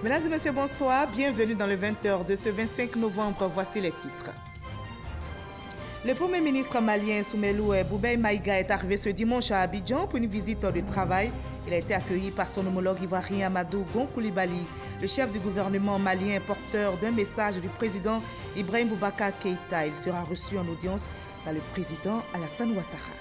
Mesdames et messieurs, bonsoir. Bienvenue dans le 20h de ce 25 novembre. Voici les titres. Le Premier ministre malien Soumeylou Boubèye Maïga est arrivé ce dimanche à Abidjan pour une visite de travail. Il a été accueilli par son homologue ivoirien Amadou Gon Coulibaly. Le chef du gouvernement malien est porteur d'un message du président Ibrahim Boubacar Keïta. Il sera reçu en audience par le président Alassane Ouattara.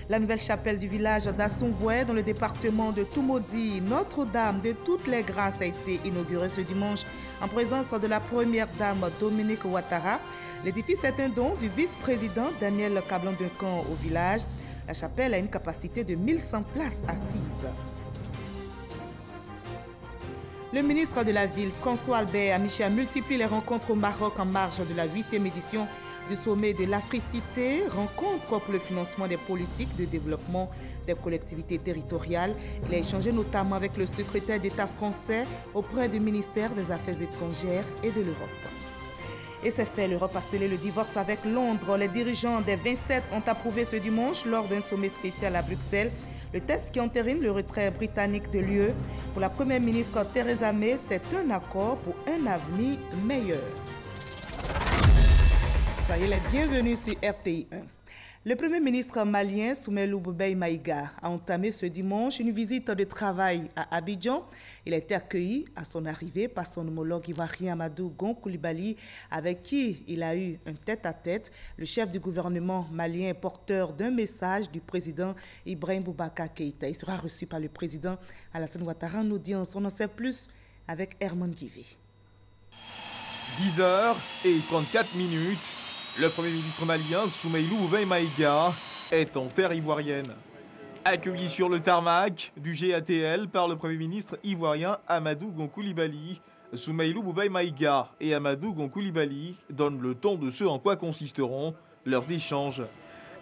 La nouvelle chapelle du village d'Assoumvoué dans le département de Toumodi, Notre-Dame de toutes les grâces, a été inaugurée ce dimanche en présence de la première dame Dominique Ouattara. L'édifice est un don du vice-président Daniel Kablan-Duncan au village. La chapelle a une capacité de 1100 places assises. Le ministre de la Ville, François Albert Amicha, multiplie les rencontres au Maroc en marge de la 8e édition du sommet de l'Africité, rencontre pour le financement des politiques de développement des collectivités territoriales. Il a échangé notamment avec le secrétaire d'État français auprès du ministère des Affaires étrangères et de l'Europe. Et c'est fait, l'Europe a scellé le divorce avec Londres. Les dirigeants des 27 ont approuvé ce dimanche lors d'un sommet spécial à Bruxelles le texte qui entérine le retrait britannique de l'UE. Pour la première ministre Theresa May, c'est un accord pour un avenir meilleur. Soyez les bienvenus sur RTI 1. Le Premier ministre malien Soumeylou Boubèye Maïga a entamé ce dimanche une visite de travail à Abidjan. Il a été accueilli à son arrivée par son homologue ivoirien Amadou Gon Coulibaly, avec qui il a eu un tête-à-tête. Le chef du gouvernement malien est porteur d'un message du président Ibrahim Boubacar Keïta. Il sera reçu par le président Alassane Ouattara en audience. On en sait plus avec Herman Guivé. 10h34. Le Premier ministre malien, Soumeylou Boubèye Maïga, est en terre ivoirienne. Accueilli sur le tarmac du GATL par le Premier ministre ivoirien Amadou Gon Coulibaly, Soumeylou Boubèye Maïga et Amadou Gon Coulibaly donnent le ton de ce en quoi consisteront leurs échanges.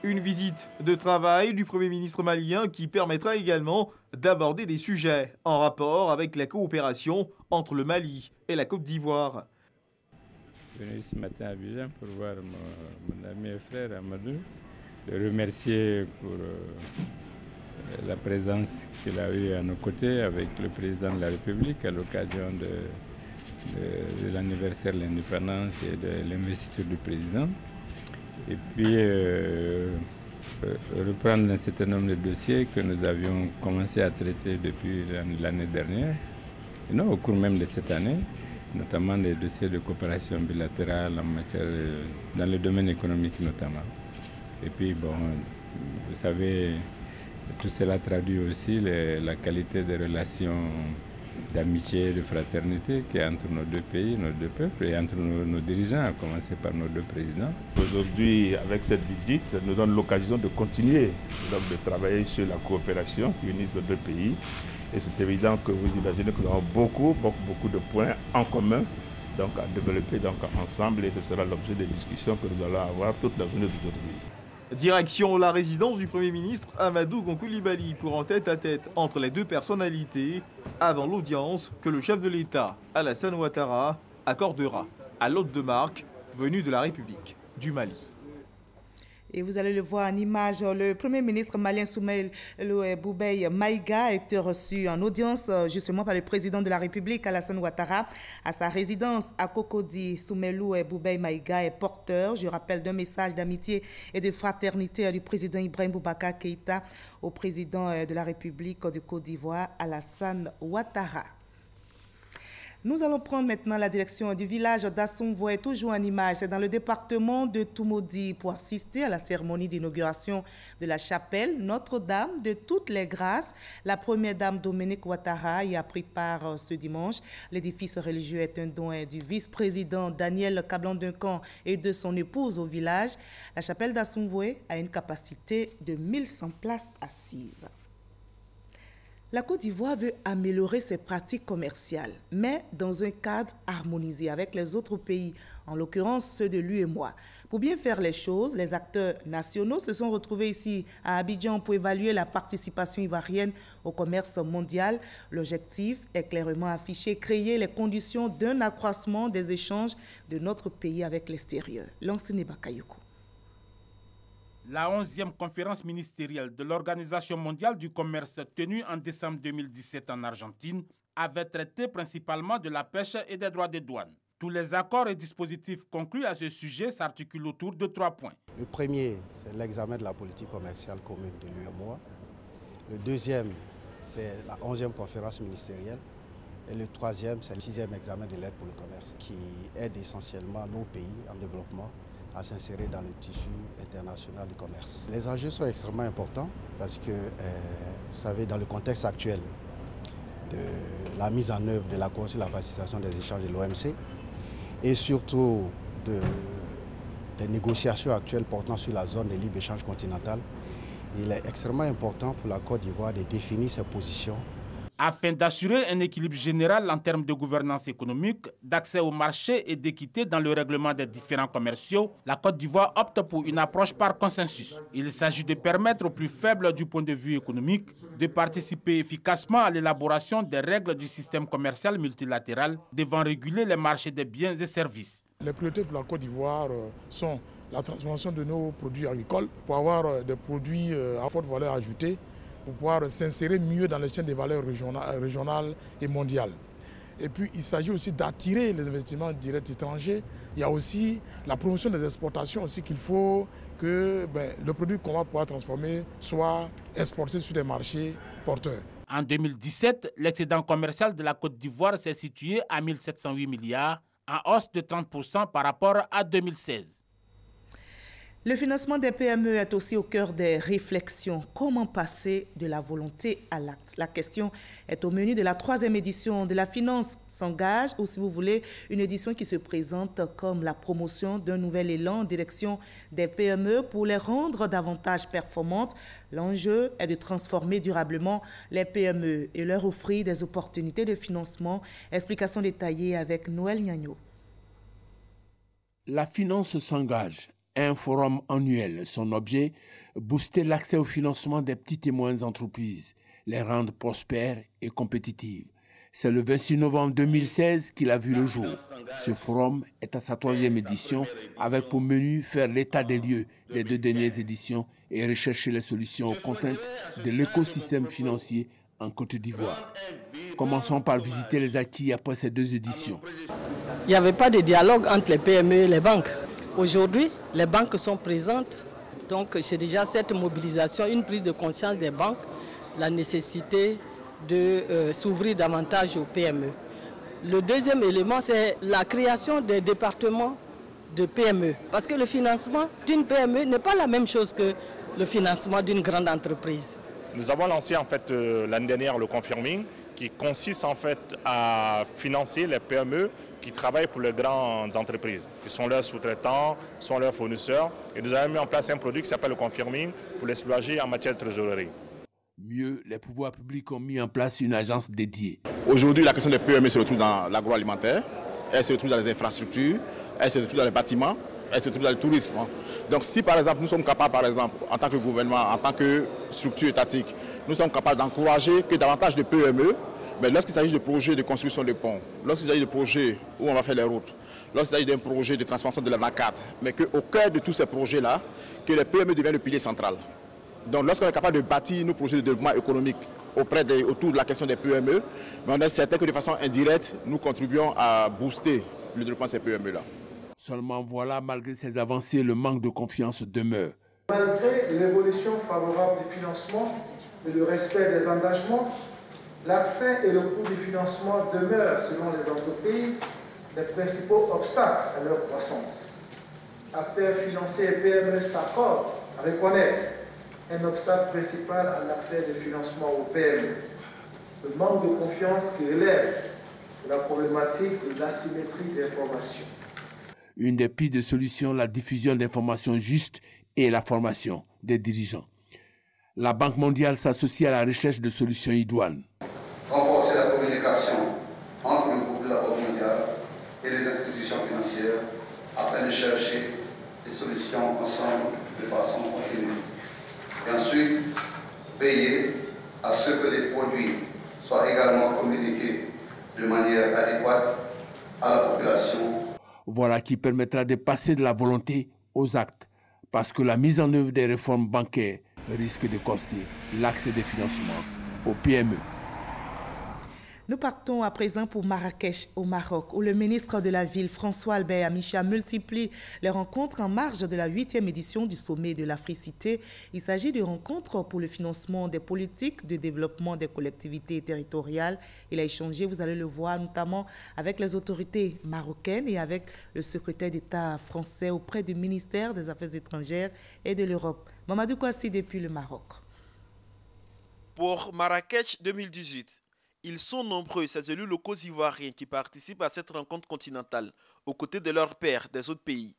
Une visite de travail du Premier ministre malien qui permettra également d'aborder des sujets en rapport avec la coopération entre le Mali et la Côte d'Ivoire. Je suis venu ce matin à Abidjan pour voir mon ami et frère Amadou, le remercier pour la présence qu'il a eue à nos côtés avec le président de la République à l'occasion de l'anniversaire de l'indépendance et de l'investiture du président. Et puis reprendre un certain nombre de dossiers que nous avions commencé à traiter depuis l'année dernière, et non, au cours même de cette année, notamment des dossiers de coopération bilatérale en matière, dans le domaine économique notamment. Et puis, bon, vous savez, tout cela traduit aussi la qualité des relations d'amitié et de fraternité qu'il y a entre nos deux pays, nos deux peuples et entre nos dirigeants, à commencer par nos deux présidents. Aujourd'hui, avec cette visite, ça nous donne l'occasion de continuer donc, de travailler sur la coopération qui unisse nos deux pays. Et c'est évident que vous imaginez que nous avons beaucoup de points en commun donc, à développer donc, ensemble et ce sera l'objet des discussions que nous allons avoir toute la journée d'aujourd'hui. Direction la résidence du Premier ministre Amadou Gon Coulibaly pour un tête-à-tête entre les deux personnalités avant l'audience que le chef de l'État, Alassane Ouattara, accordera à l'hôte de marque venu de la République du Mali. Et vous allez le voir en image, le Premier ministre malien Soumeylou Boubèye Maïga a été reçu en audience justement par le président de la République, Alassane Ouattara, à sa résidence à Cocody. Soumeylou Boubèye Maïga est porteur, je rappelle, d'un message d'amitié et de fraternité du président Ibrahim Boubacar Keïta au président de la République de Côte d'Ivoire, Alassane Ouattara. Nous allons prendre maintenant la direction du village d'Assoumvoué, toujours en image. C'est dans le département de Toumodi pour assister à la cérémonie d'inauguration de la chapelle Notre-Dame de toutes les grâces. La première dame Dominique Ouattara y a pris part ce dimanche. L'édifice religieux est un don du vice-président Daniel Kablan-Duncan et de son épouse au village. La chapelle d'Assoumvoué a une capacité de 1100 places assises. La Côte d'Ivoire veut améliorer ses pratiques commerciales, mais dans un cadre harmonisé avec les autres pays, en l'occurrence ceux de l'UEMOA. Pour bien faire les choses, les acteurs nationaux se sont retrouvés ici à Abidjan pour évaluer la participation ivoirienne au commerce mondial. L'objectif est clairement affiché, créer les conditions d'un accroissement des échanges de notre pays avec l'extérieur. Lansine Bakayoko. La 11e conférence ministérielle de l'Organisation mondiale du commerce tenue en décembre 2017 en Argentine avait traité principalement de la pêche et des droits de douane. Tous les accords et dispositifs conclus à ce sujet s'articulent autour de 3 points. Le premier, c'est l'examen de la politique commerciale commune de l'UEMOA. Le deuxième, c'est la 11e conférence ministérielle. Et le troisième, c'est le 6e examen de l'aide pour le commerce, qui aide essentiellement nos pays en développement à s'insérer dans le tissu international du commerce. Les enjeux sont extrêmement importants parce que, vous savez, dans le contexte actuel de la mise en œuvre de l'accord sur la facilitation des échanges de l'OMC, et surtout des négociations actuelles portant sur la zone de libre-échange continentale, il est extrêmement important pour la Côte d'Ivoire de définir ses positions. Afin d'assurer un équilibre général en termes de gouvernance économique, d'accès au marché et d'équité dans le règlement des différends commerciaux, la Côte d'Ivoire opte pour une approche par consensus. Il s'agit de permettre aux plus faibles du point de vue économique de participer efficacement à l'élaboration des règles du système commercial multilatéral devant réguler les marchés des biens et services. Les priorités pour la Côte d'Ivoire sont la transformation de nos produits agricoles pour avoir des produits à forte valeur ajoutée, pour pouvoir s'insérer mieux dans les chaînes de valeur régionales et mondiales. Et puis il s'agit aussi d'attirer les investissements directs étrangers. Il y a aussi la promotion des exportations aussi qu'il faut que le produit qu'on va pouvoir transformer soit exporté sur des marchés porteurs. En 2017, l'excédent commercial de la Côte d'Ivoire s'est situé à 1 708 milliards, en hausse de 30% par rapport à 2016. Le financement des PME est aussi au cœur des réflexions. Comment passer de la volonté à l'acte? La question est au menu de la 3e édition de La Finance s'engage, ou si vous voulez, une édition qui se présente comme la promotion d'un nouvel élan en direction des PME pour les rendre davantage performantes. L'enjeu est de transformer durablement les PME et leur offrir des opportunités de financement. Explication détaillée avec Noël Gnagno. La Finance s'engage. Un forum annuel. Son objet, booster l'accès au financement des petites et moyennes entreprises, les rendre prospères et compétitives. C'est le 26 novembre 2016 qu'il a vu le jour. Ce forum est à sa 3e édition avec pour menu faire l'état des lieux des 2 dernières éditions et rechercher les solutions aux contraintes de l'écosystème financier en Côte d'Ivoire. Commençons par visiter les acquis après ces 2 éditions. Il n'y avait pas de dialogue entre les PME et les banques. Aujourd'hui, les banques sont présentes, donc c'est déjà cette mobilisation, une prise de conscience des banques, la nécessité de s'ouvrir davantage aux PME. Le deuxième élément, c'est la création des départements de PME, parce que le financement d'une PME n'est pas la même chose que le financement d'une grande entreprise. Nous avons lancé en fait l'année dernière le confirming, qui consiste en fait à financer les PME qui travaillent pour les grandes entreprises, qui sont leurs sous-traitants, sont leurs fournisseurs. Et nous avons mis en place un produit qui s'appelle le confirming pour les soulager en matière de trésorerie. Mieux, les pouvoirs publics ont mis en place une agence dédiée. Aujourd'hui, la question des PME se retrouve dans l'agroalimentaire, elle se retrouve dans les infrastructures, elle se retrouve dans les bâtiments, elle se retrouve dans le tourisme. Donc si par exemple nous sommes capables, par exemple, en tant que gouvernement, en tant que structure étatique, nous sommes capables d'encourager que davantage de PME, mais lorsqu'il s'agit de projets de construction de ponts, lorsqu'il s'agit de projets où on va faire les routes, lorsqu'il s'agit d'un projet de transformation de la NACAT, mais qu'au cœur de tous ces projets-là, que les PME deviennent le pilier central. Donc lorsqu'on est capable de bâtir nos projets de développement économique autour de la question des PME, mais on est certain que de façon indirecte, nous contribuons à booster le développement de ces PME-là. Seulement voilà, malgré ces avancées, le manque de confiance demeure. Malgré l'évolution favorable du financement et le respect des engagements, l'accès et le coût du financement demeurent, selon les entreprises, les principaux obstacles à leur croissance. Acteurs financiers et PME s'accordent à reconnaître un obstacle principal à l'accès des financements aux PME. Le manque de confiance qui relève de la problématique de l'asymétrie d'information. Une des pistes de solutions, la diffusion d'informations justes et la formation des dirigeants. La Banque mondiale s'associe à la recherche de solutions idoines. Renforcer la communication entre le groupe de la Banque mondiale et les institutions financières afin de chercher des solutions ensemble de façon continue. Et ensuite, veiller à ce que les produits soient également communiqués de manière adéquate à la population. Voilà qui permettra de passer de la volonté aux actes, parce que la mise en œuvre des réformes bancaires risque de corser l'accès des financements aux PME. Nous partons à présent pour Marrakech, au Maroc, où le ministre de la Ville, François Albert Amicha, multiplie les rencontres en marge de la 8e édition du sommet de l'Africité. Il s'agit de rencontres pour le financement des politiques de développement des collectivités territoriales. Il a échangé, vous allez le voir, notamment avec les autorités marocaines et avec le secrétaire d'État français auprès du ministère des Affaires étrangères et de l'Europe. Mamadou Kouassi depuis le Maroc. Pour Marrakech 2018, ils sont nombreux, ces élus locaux ivoiriens qui participent à cette rencontre continentale, aux côtés de leurs pairs des autres pays.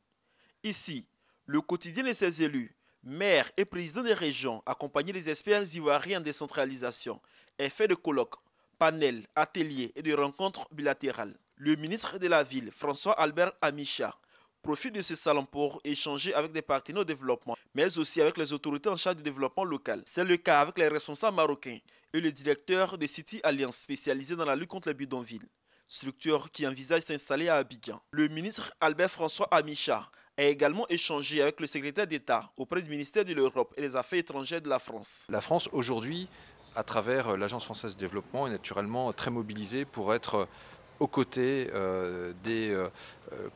Ici, le quotidien de ces élus, maires et présidents des régions, accompagnés des experts ivoiriens en décentralisation, est fait de colloques, panels, ateliers et de rencontres bilatérales. Le ministre de la Ville, François Albert Amicha, profite de ce salon pour échanger avec des partenaires au développement, mais aussi avec les autorités en charge du développement local. C'est le cas avec les responsables marocains et le directeur de City Alliance spécialisé dans la lutte contre les bidonvilles, structure qui envisage s'installer à Abidjan. Le ministre Albert François Amicha a également échangé avec le secrétaire d'État auprès du ministère de l'Europe et des Affaires étrangères de la France. La France aujourd'hui, à travers l'Agence française de développement, est naturellement très mobilisée pour être aux côtés des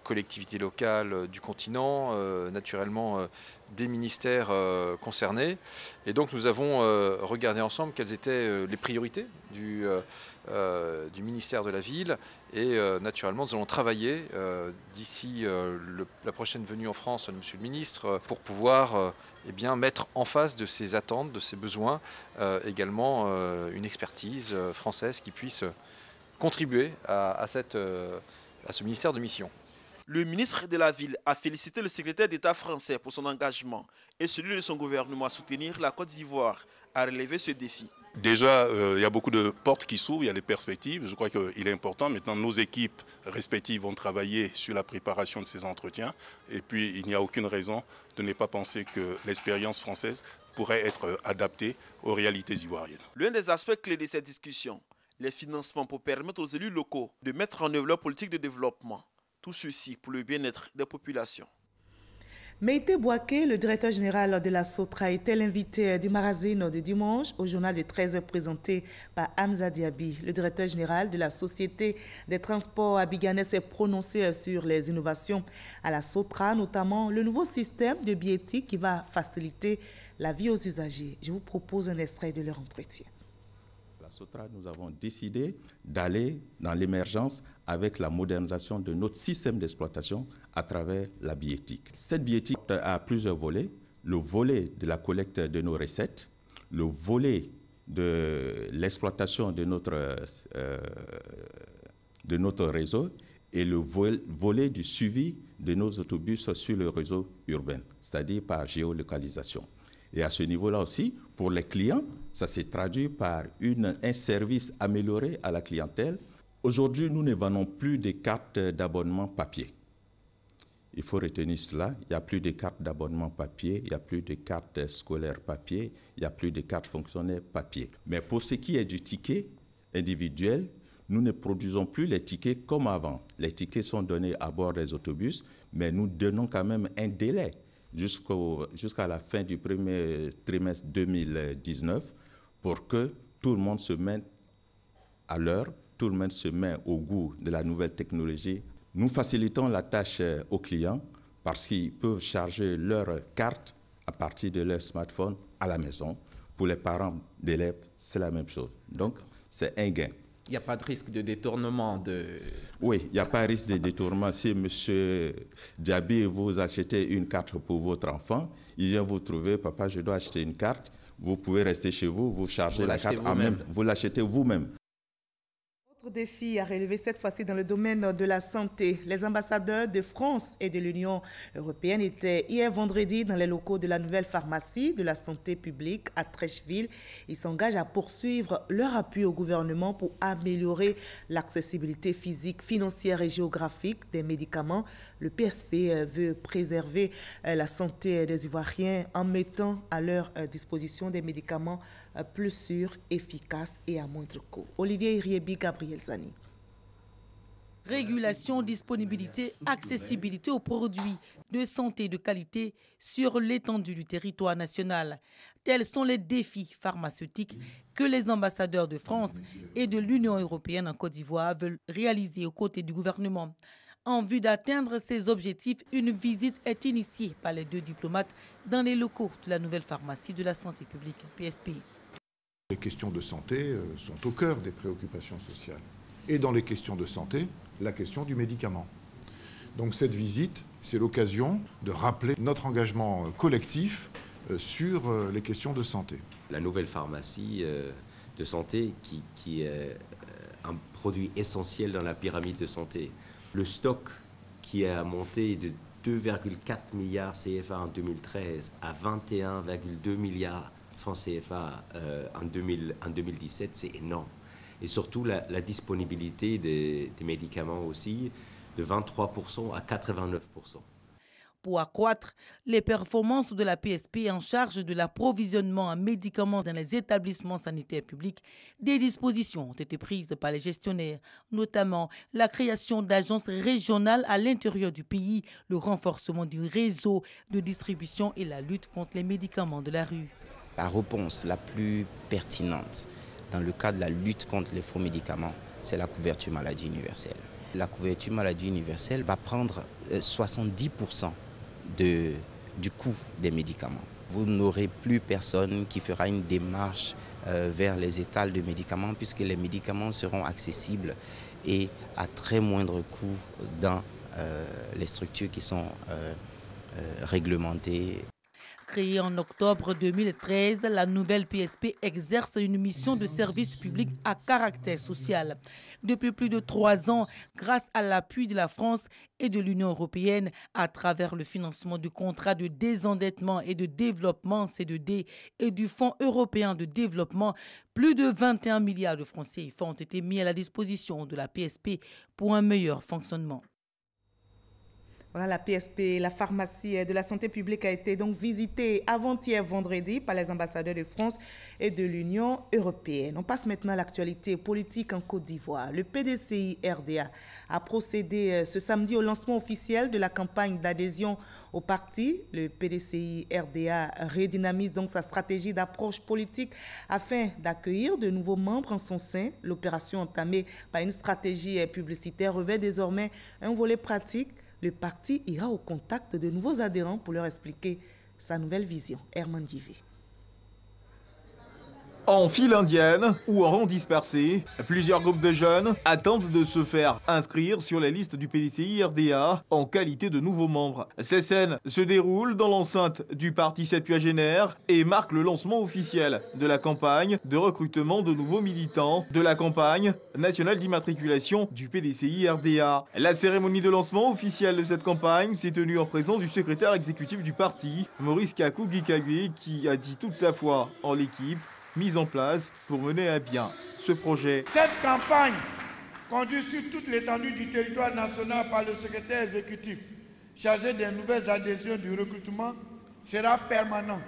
collectivités locales du continent, naturellement des ministères concernés. Et donc nous avons regardé ensemble quelles étaient les priorités du ministère de la Ville. Et naturellement nous allons travailler d'ici la prochaine venue en France de Monsieur le Ministre pour pouvoir mettre en face de ces attentes, de ces besoins, également une expertise française qui puisse contribuer à ce ministère de mission. Le ministre de la Ville a félicité le secrétaire d'État français pour son engagement et celui de son gouvernement à soutenir la Côte d'Ivoire à relever ce défi. Déjà, il y a beaucoup de portes qui s'ouvrent, il y a des perspectives. Je crois qu'il est important. Maintenant, nos équipes respectives vont travailler sur la préparation de ces entretiens. Et puis, il n'y a aucune raison de ne pas penser que l'expérience française pourrait être adaptée aux réalités ivoiriennes. L'un des aspects clés de cette discussion, les financements pour permettre aux élus locaux de mettre en œuvre leur politique de développement. Tout ceci pour le bien-être des populations. Meïté Bouaké, le directeur général de la SOTRA, était l'invité du magazine de dimanche au journal de 13h présenté par Hamza Diaby. Le directeur général de la Société des transports abidjanais s'est prononcé sur les innovations à la SOTRA, notamment le nouveau système de billettique qui va faciliter la vie aux usagers. Je vous propose un extrait de leur entretien. La SOTRA, nous avons décidé d'aller dans l'émergence avec la modernisation de notre système d'exploitation à travers la billettique. Cette billettique a plusieurs volets. Le volet de la collecte de nos recettes, le volet de l'exploitation de notre réseau et le volet du suivi de nos autobus sur le réseau urbain, c'est-à-dire par géolocalisation. Et à ce niveau-là aussi, pour les clients, ça s'est traduit par un service amélioré à la clientèle. Aujourd'hui, nous ne vendons plus des cartes d'abonnement papier. Il faut retenir cela. Il n'y a plus de cartes d'abonnement papier, il n'y a plus de cartes scolaires papier, il n'y a plus de cartes fonctionnaires papier. Mais pour ce qui est du ticket individuel, nous ne produisons plus les tickets comme avant. Les tickets sont donnés à bord des autobus, mais nous donnons quand même un délai jusqu'à la fin du premier trimestre 2019 pour que tout le monde se mette à l'heure, tout le monde se met au goût de la nouvelle technologie. Nous facilitons la tâche aux clients parce qu'ils peuvent charger leur carte à partir de leur smartphone à la maison. Pour les parents d'élèves, c'est la même chose. Donc, c'est un gain. Il n'y a pas de risque de détournement de... Oui, il n'y a pas de risque de détournement. Si M. Diaby, vous achetez une carte pour votre enfant, il vient vous trouver, papa, je dois acheter une carte. Vous pouvez rester chez vous, vous chargez la carte en même. Vous l'achetez vous-même. Autre défi à relever cette fois-ci dans le domaine de la santé. Les ambassadeurs de France et de l'Union européenne étaient hier vendredi dans les locaux de la nouvelle pharmacie de la santé publique à Trècheville. Ils s'engagent à poursuivre leur appui au gouvernement pour améliorer l'accessibilité physique, financière et géographique des médicaments. Le PSP veut préserver la santé des Ivoiriens en mettant à leur disposition des médicaments plus sûrs, efficaces et à moindre coût. Olivier Iriebi, Gabriel Zani. Régulation, disponibilité, accessibilité aux produits de santé de qualité sur l'étendue du territoire national. Tels sont les défis pharmaceutiques que les ambassadeurs de France et de l'Union européenne en Côte d'Ivoire veulent réaliser aux côtés du gouvernement. En vue d'atteindre ces objectifs, une visite est initiée par les deux diplomates dans les locaux de la nouvelle pharmacie de la santé publique, PSP. Les questions de santé sont au cœur des préoccupations sociales. Et dans les questions de santé, la question du médicament. Donc cette visite, c'est l'occasion de rappeler notre engagement collectif sur les questions de santé. La nouvelle pharmacie de santé qui est un produit essentiel dans la pyramide de santé. Le stock qui a monté de 2,4 milliards CFA en 2013 à 21,2 milliards francs CFA en 2017, c'est énorme. Et surtout la disponibilité des médicaments aussi, de 23% à 89%. Pour accroître les performances de la PSP en charge de l'approvisionnement en médicaments dans les établissements sanitaires publics, des dispositions ont été prises par les gestionnaires, notamment la création d'agences régionales à l'intérieur du pays, le renforcement du réseau de distribution et la lutte contre les médicaments de la rue. La réponse la plus pertinente dans le cadre de la lutte contre les faux médicaments, c'est la couverture maladie universelle. La couverture maladie universelle va prendre 70% du coût des médicaments. Vous n'aurez plus personne qui fera une démarche vers les étals de médicaments puisque les médicaments seront accessibles et à très moindre coût dans les structures qui sont réglementées. Créée en octobre 2013, la nouvelle PSP exerce une mission de service public à caractère social. Depuis plus de 3 ans, grâce à l'appui de la France et de l'Union européenne, à travers le financement du contrat de désendettement et de développement C2D et du Fonds européen de développement, plus de 21 milliards de francs CFA ont été mis à la disposition de la PSP pour un meilleur fonctionnement. Voilà, la PSP, la pharmacie de la santé publique, a été donc visitée avant-hier vendredi par les ambassadeurs de France et de l'Union européenne. On passe maintenant à l'actualité politique en Côte d'Ivoire. Le PDCI RDA a procédé ce samedi au lancement officiel de la campagne d'adhésion au parti. Le PDCI RDA redynamise donc sa stratégie d'approche politique afin d'accueillir de nouveaux membres en son sein. L'opération entamée par une stratégie publicitaire revêt désormais un volet pratique. Le parti ira au contact de nouveaux adhérents pour leur expliquer sa nouvelle vision. Herman Guivé. En file indienne ou en rang dispersé, plusieurs groupes de jeunes attendent de se faire inscrire sur les listes du PDCI RDA en qualité de nouveaux membres. Ces scènes se déroulent dans l'enceinte du parti septuagénaire et marquent le lancement officiel de la campagne de recrutement de nouveaux militants de la campagne nationale d'immatriculation du PDCI RDA. La cérémonie de lancement officielle de cette campagne s'est tenue en présence du secrétaire exécutif du parti, Maurice Kakou-Gikagwe, qui a dit toute sa foi en l'équipe mise en place pour mener à bien ce projet. Cette campagne, conduite sur toute l'étendue du territoire national par le secrétaire exécutif chargé des nouvelles adhésions du recrutement, sera permanente.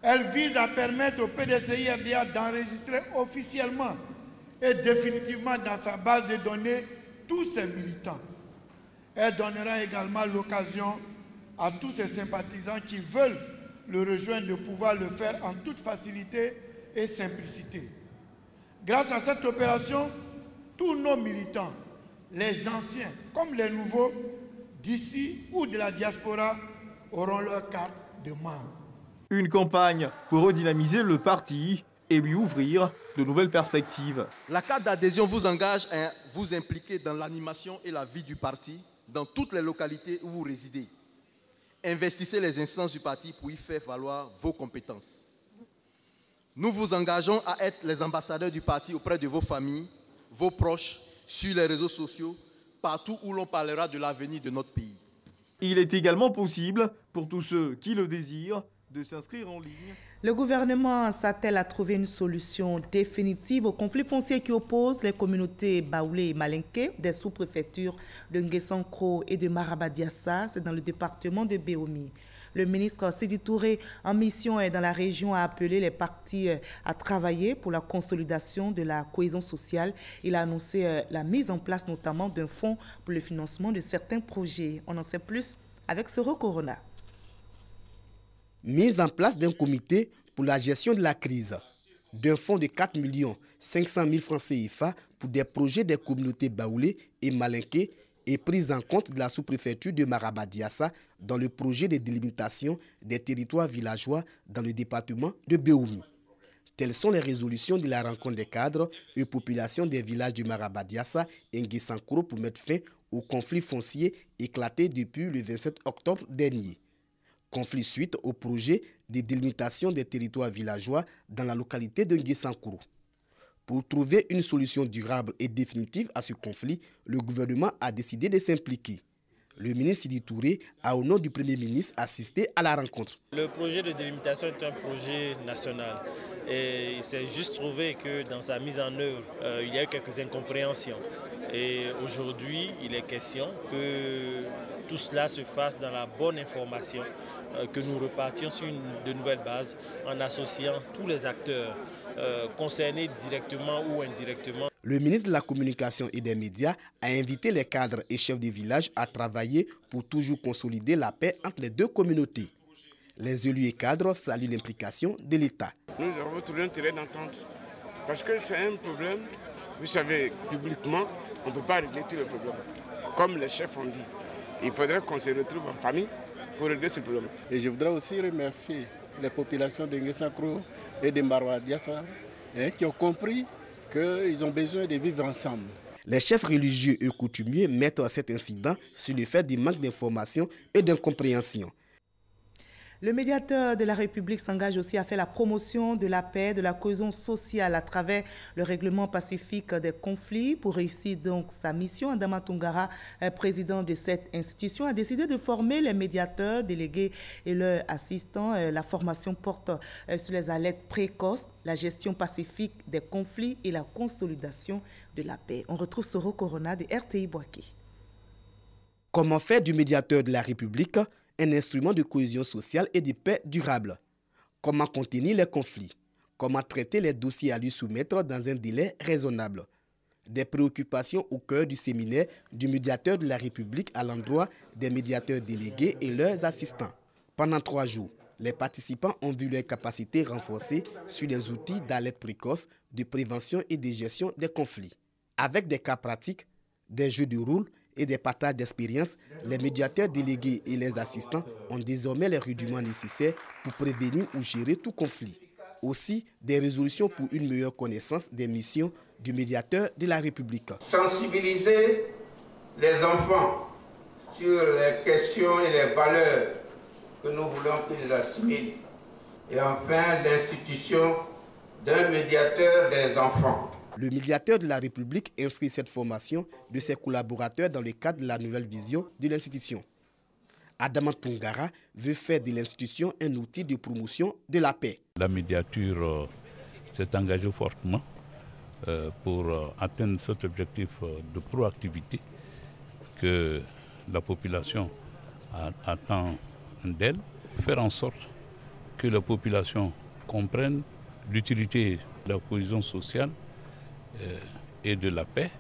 Elle vise à permettre au PDCI RDA d'enregistrer officiellement et définitivement dans sa base de données tous ses militants. Elle donnera également l'occasion à tous ses sympathisants qui veulent le rejoindre de pouvoir le faire en toute facilité et simplicité. Grâce à cette opération, tous nos militants, les anciens comme les nouveaux, d'ici ou de la diaspora, auront leur carte de membre. Une campagne pour redynamiser le parti et lui ouvrir de nouvelles perspectives. La carte d'adhésion vous engage à vous impliquer dans l'animation et la vie du parti dans toutes les localités où vous résidez. Investissez les instances du parti pour y faire valoir vos compétences. Nous vous engageons à être les ambassadeurs du parti auprès de vos familles, vos proches, sur les réseaux sociaux, partout où l'on parlera de l'avenir de notre pays. Il est également possible, pour tous ceux qui le désirent, de s'inscrire en ligne. Le gouvernement s'attelle à trouver une solution définitive au conflit foncier qui oppose les communautés Baoulé et Malinké des sous-préfectures de Nguessan-Kro et de Marabadiassa, c'est dans le département de Béomi. Le ministre Sidi Touré, en mission dans la région, a appelé les partis à travailler pour la consolidation de la cohésion sociale. Il a annoncé la mise en place notamment d'un fonds pour le financement de certains projets. On en sait plus avec Soro Corona. Mise en place d'un comité pour la gestion de la crise, d'un fonds de 4 500 000 francs CFA pour des projets des communautés baoulées et malinquées et prise en compte de la sous-préfecture de Marabadiassa dans le projet de délimitation des territoires villageois dans le département de Béoumi. Telles sont les résolutions de la rencontre des cadres et populations des villages de Marabadiassa et Nguessankuro pour mettre fin au conflit foncier éclaté depuis le 27 octobre dernier. Conflit suite au projet de délimitation des territoires villageois dans la localité de Nguessankuro. Pour trouver une solution durable et définitive à ce conflit, le gouvernement a décidé de s'impliquer. Le ministre Sidi Touré a, au nom du Premier ministre, assisté à la rencontre. Le projet de délimitation est un projet national et il s'est juste trouvé que dans sa mise en œuvre, il y a eu quelques incompréhensions. Et aujourd'hui, il est question que tout cela se fasse dans la bonne information, que nous repartions sur de nouvelles bases en associant tous les acteurs concernés directement ou indirectement. Le ministre de la Communication et des Médias a invité les cadres et chefs de village à travailler pour toujours consolider la paix entre les deux communautés. Les élus et cadres saluent l'implication de l'État. Nous avons trouvé un terrain d'entente parce que c'est un problème, vous savez, publiquement, on ne peut pas régler tous les problèmes. Comme les chefs ont dit, il faudrait qu'on se retrouve en famille pour régler ce problème. Et je voudrais aussi remercier les populations de Nguessankuro et de Marabadiassa qui ont compris qu'ils ont besoin de vivre ensemble. Les chefs religieux et coutumiers mettent cet incident sur le fait du manque d'information et d'incompréhension. Le médiateur de la République s'engage aussi à faire la promotion de la paix, de la cohésion sociale à travers le règlement pacifique des conflits. Pour réussir donc sa mission, Adama Toungara, président de cette institution, a décidé de former les médiateurs, délégués et leurs assistants. La formation porte sur les alertes précoces, la gestion pacifique des conflits et la consolidation de la paix. On retrouve Soro Corona de RTI Boaké. Comment faire du médiateur de la République un instrument de cohésion sociale et de paix durable? Comment contenir les conflits? Comment traiter les dossiers à lui soumettre dans un délai raisonnable? Des préoccupations au cœur du séminaire du médiateur de la République à l'endroit des médiateurs délégués et leurs assistants. Pendant 3 jours, les participants ont vu leurs capacités renforcées sur les outils d'alerte précoce, de prévention et de gestion des conflits. Avec des cas pratiques, des jeux de rôle et des partages d'expériences, les médiateurs délégués et les assistants ont désormais les rudiments nécessaires pour prévenir ou gérer tout conflit. Aussi, des résolutions pour une meilleure connaissance des missions du médiateur de la République. Sensibiliser les enfants sur les questions et les valeurs que nous voulons qu'ils assimilent. Et enfin, l'institution d'un médiateur des enfants. Le médiateur de la République inscrit cette formation de ses collaborateurs dans le cadre de la nouvelle vision de l'institution. Adama Toungara veut faire de l'institution un outil de promotion de la paix. La médiature s'est engagée fortement pour atteindre cet objectif de proactivité que la population attend d'elle, faire en sorte que la population comprenne l'utilité de la cohésion sociale et de la paix.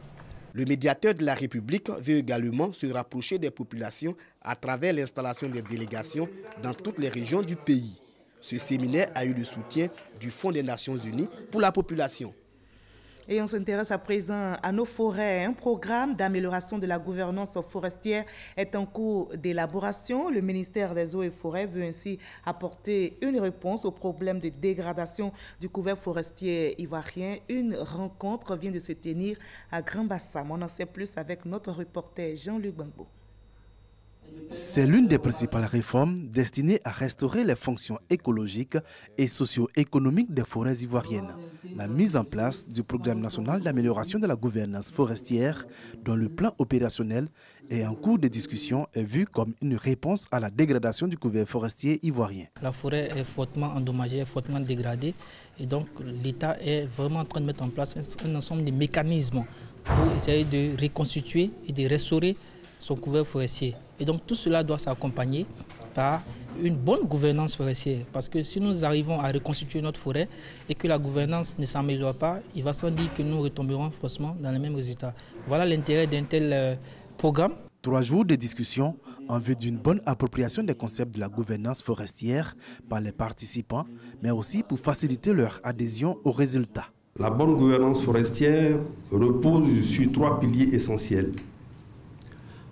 Le médiateur de la République veut également se rapprocher des populations à travers l'installation des délégations dans toutes les régions du pays. Ce séminaire a eu le soutien du Fonds des Nations Unies pour la population. Et on s'intéresse à présent à nos forêts. Un programme d'amélioration de la gouvernance forestière est en cours d'élaboration. Le ministère des Eaux et Forêts veut ainsi apporter une réponse au problème de dégradation du couvert forestier ivoirien. Une rencontre vient de se tenir à Grand Bassam. On en sait plus avec notre reporter Jean-Luc Bangbo. C'est l'une des principales réformes destinées à restaurer les fonctions écologiques et socio-économiques des forêts ivoiriennes. La mise en place du programme national d'amélioration de la gouvernance forestière, dont le plan opérationnel est en cours de discussion, est vu comme une réponse à la dégradation du couvert forestier ivoirien. La forêt est fortement endommagée, fortement dégradée, et donc l'État est vraiment en train de mettre en place un ensemble de mécanismes pour essayer de reconstituer et de restaurer son couvert forestier. Et donc tout cela doit s'accompagner par une bonne gouvernance forestière. Parce que si nous arrivons à reconstituer notre forêt et que la gouvernance ne s'améliore pas, il va sans dire que nous retomberons forcément dans les mêmes résultats. Voilà l'intérêt d'un tel programme. 3 jours de discussion en vue d'une bonne appropriation des concepts de la gouvernance forestière par les participants, mais aussi pour faciliter leur adhésion aux résultats. La bonne gouvernance forestière repose sur 3 piliers essentiels,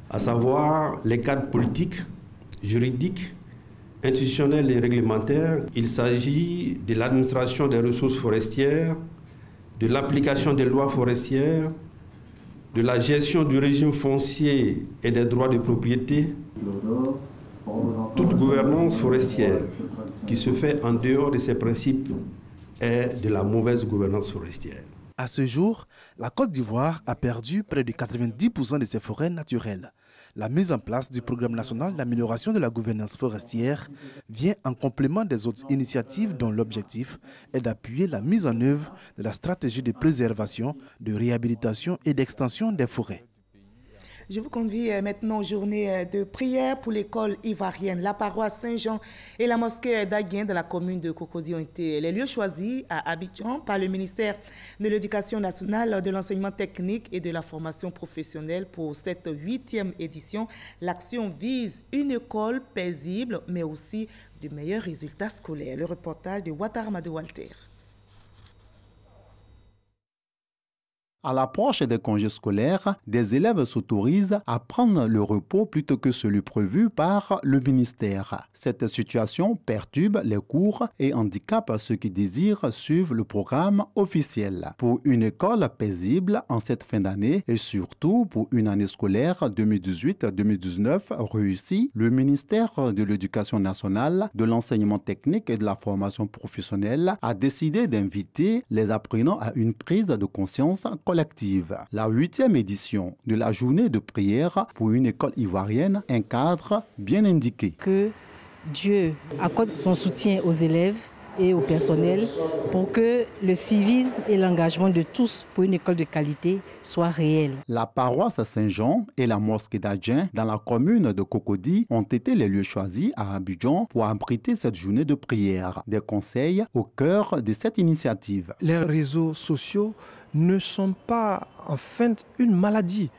à savoir les cadres politiques, juridiques, institutionnels et réglementaires. Il s'agit de l'administration des ressources forestières, de l'application des lois forestières, de la gestion du régime foncier et des droits de propriété. Toute gouvernance forestière qui se fait en dehors de ces principes est de la mauvaise gouvernance forestière. À ce jour, la Côte d'Ivoire a perdu près de 90% de ses forêts naturelles. La mise en place du programme national d'amélioration de la gouvernance forestière vient en complément des autres initiatives dont l'objectif est d'appuyer la mise en œuvre de la stratégie de préservation, de réhabilitation et d'extension des forêts. Je vous convie maintenant aux journées de prière pour l'école ivoirienne. La paroisse Saint-Jean et la mosquée d'Aguien de la commune de Cocody ont été les lieux choisis à Abidjan par le ministère de l'Éducation nationale, de l'enseignement technique et de la formation professionnelle pour cette 8e édition. L'action vise une école paisible, mais aussi de meilleurs résultats scolaires. Le reportage de Ouattara Madou Walter. À l'approche des congés scolaires, des élèves s'autorisent à prendre le repos plutôt que celui prévu par le ministère. Cette situation perturbe les cours et handicape ceux qui désirent suivre le programme officiel. Pour une école paisible en cette fin d'année et surtout pour une année scolaire 2018-2019 réussie, le ministère de l'Éducation nationale, de l'enseignement technique et de la formation professionnelle a décidé d'inviter les apprenants à une prise de conscience collective. La 8e édition de la journée de prière pour une école ivoirienne, un cadre bien indiqué. Que Dieu accorde son soutien aux élèves et au personnel pour que le civisme et l'engagement de tous pour une école de qualité soient réels. La paroisse Saint-Jean et la mosquée d'Aguien dans la commune de Cocody ont été les lieux choisis à Abidjan pour abriter cette journée de prière. Des conseils au cœur de cette initiative. Les réseaux sociaux ne sont pas en fait une maladie,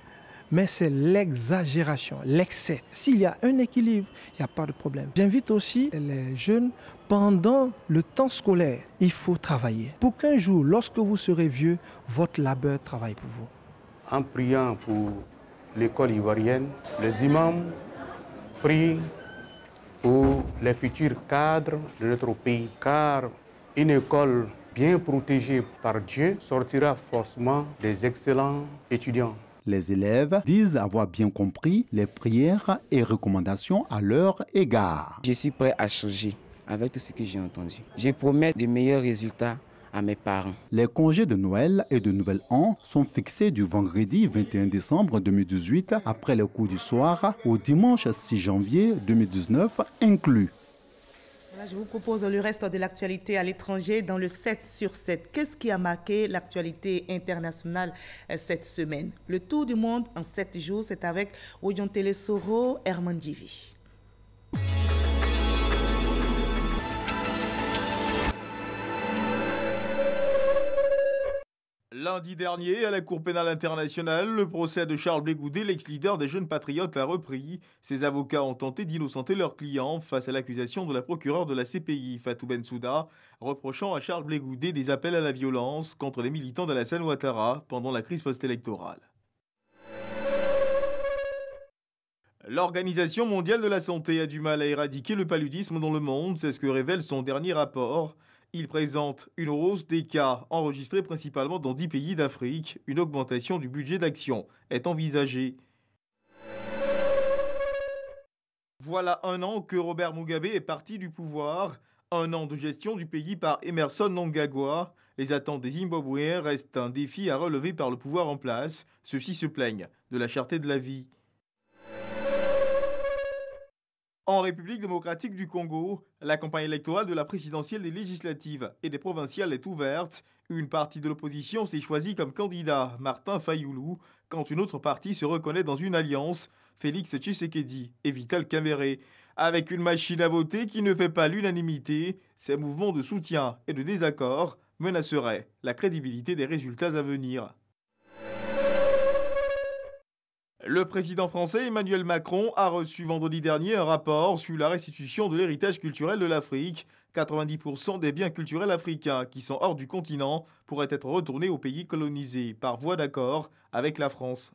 mais c'est l'exagération, l'excès. S'il y a un équilibre, il n'y a pas de problème. J'invite aussi les jeunes, pendant le temps scolaire, il faut travailler. Pour qu'un jour, lorsque vous serez vieux, votre labeur travaille pour vous. En priant pour l'école ivoirienne, les imams prient pour les futurs cadres de notre pays, car une école bien protégée par Dieu sortira forcément des excellents étudiants. Les élèves disent avoir bien compris les prières et recommandations à leur égard. Je suis prêt à changer avec tout ce que j'ai entendu. Je promets de meilleurs résultats à mes parents. Les congés de Noël et de Nouvel An sont fixés du vendredi 21 décembre 2018 après les cours du soir au dimanche 6 janvier 2019 inclus. Je vous propose le reste de l'actualité à l'étranger dans le 7 sur 7. Qu'est-ce qui a marqué l'actualité internationale cette semaine? Le tour du monde en 7 jours, c'est avec Oyantele Soro Hermandivi. Lundi dernier, à la Cour pénale internationale, le procès de Charles Blé Goudé, l'ex-leader des Jeunes Patriotes, a repris. Ses avocats ont tenté d'innocenter leurs clients face à l'accusation de la procureure de la CPI, Fatou Bensouda, reprochant à Charles Blé Goudé des appels à la violence contre les militants d'Alassane Ouattara pendant la crise post-électorale. L'Organisation mondiale de la santé a du mal à éradiquer le paludisme dans le monde, c'est ce que révèle son dernier rapport. Il présente une hausse des cas enregistrés principalement dans 10 pays d'Afrique. Une augmentation du budget d'action est envisagée. Voilà un an que Robert Mugabe est parti du pouvoir. Un an de gestion du pays par Emerson Mnangagwa. Les attentes des Zimbabwéens restent un défi à relever par le pouvoir en place. Ceux-ci se plaignent de la cherté de la vie. En République démocratique du Congo, la campagne électorale de la présidentielle, des législatives et des provinciales est ouverte. Une partie de l'opposition s'est choisie comme candidat, Martin Fayoulou, quand une autre partie se reconnaît dans une alliance, Félix Tshisekedi et Vital Kamerhe. Avec une machine à voter qui ne fait pas l'unanimité, ces mouvements de soutien et de désaccord menaceraient la crédibilité des résultats à venir. Le président français Emmanuel Macron a reçu vendredi dernier un rapport sur la restitution de l'héritage culturel de l'Afrique. 90% des biens culturels africains qui sont hors du continent pourraient être retournés aux pays colonisés par voie d'accord avec la France.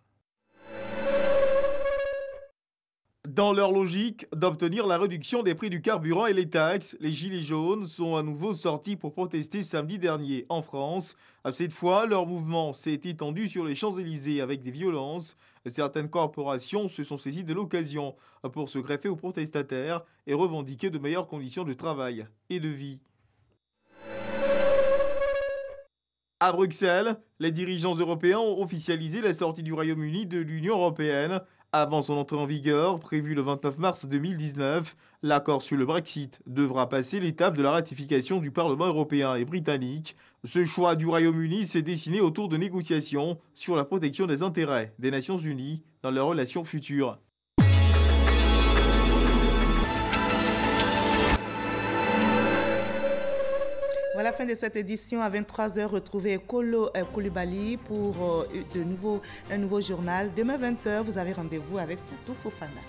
Dans leur logique d'obtenir la réduction des prix du carburant et les taxes, les Gilets jaunes sont à nouveau sortis pour protester samedi dernier en France. Cette fois, leur mouvement s'est étendu sur les Champs-Élysées avec des violences. Certaines corporations se sont saisies de l'occasion pour se greffer aux protestataires et revendiquer de meilleures conditions de travail et de vie. À Bruxelles, les dirigeants européens ont officialisé la sortie du Royaume-Uni de l'Union européenne. Avant son entrée en vigueur, prévue le 29 mars 2019, l'accord sur le Brexit devra passer l'étape de la ratification du Parlement européen et britannique. Ce choix du Royaume-Uni s'est dessiné autour de négociations sur la protection des intérêts des Nations Unies dans leurs relations futures. Voilà la fin de cette édition. À 23h, retrouvez Kolo Koulibaly pour un nouveau journal. Demain 20h, vous avez rendez-vous avec Fatou Fofana.